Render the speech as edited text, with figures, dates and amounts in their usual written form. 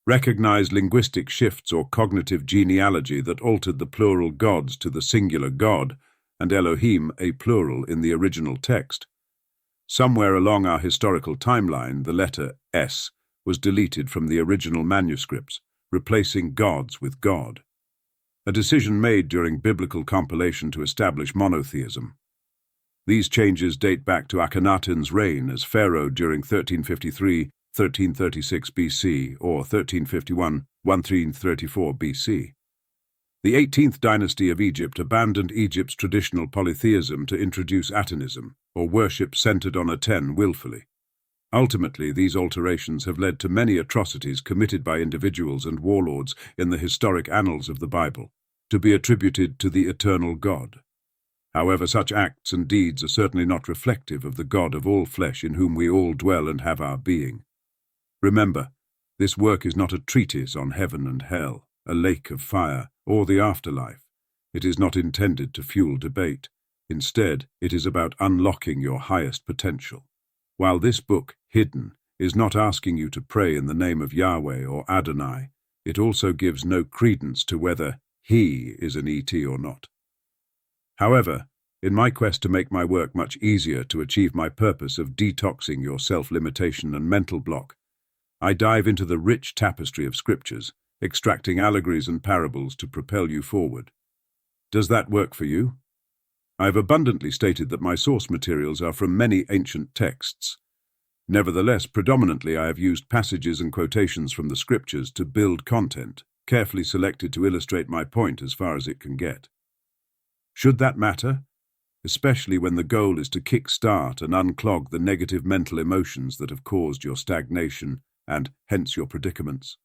recognized linguistic shifts or cognitive genealogy that altered the plural gods to the singular God, and Elohim a plural in the original text. Somewhere along our historical timeline, the letter S was deleted from the original manuscripts, replacing gods with God. A decision made during biblical compilation to establish monotheism. These changes date back to Akhenaten's reign as pharaoh during 1353-1336 BC or 1351-1334 BC. The 18th dynasty of Egypt abandoned Egypt's traditional polytheism to introduce Atonism, or worship centered on Aten willfully. Ultimately, these alterations have led to many atrocities committed by individuals and warlords in the historic annals of the Bible, to be attributed to the eternal God. However, such acts and deeds are certainly not reflective of the God of all flesh in whom we all dwell and have our being. Remember, this work is not a treatise on heaven and hell, a lake of fire, or the afterlife. It is not intended to fuel debate. Instead, it is about unlocking your highest potential. While this book, Hidden, is not asking you to pray in the name of Yahweh or Adonai, it also gives no credence to whether he is an ET or not. However, in my quest to make my work much easier to achieve my purpose of detoxing your self-limitation and mental block, I dive into the rich tapestry of scriptures, extracting allegories and parables to propel you forward. Does that work for you? I have abundantly stated that my source materials are from many ancient texts. Nevertheless, predominantly I have used passages and quotations from the scriptures to build content, carefully selected to illustrate my point as far as it can get. Should that matter? Especially when the goal is to kick-start and unclog the negative mental emotions that have caused your stagnation and hence your predicaments.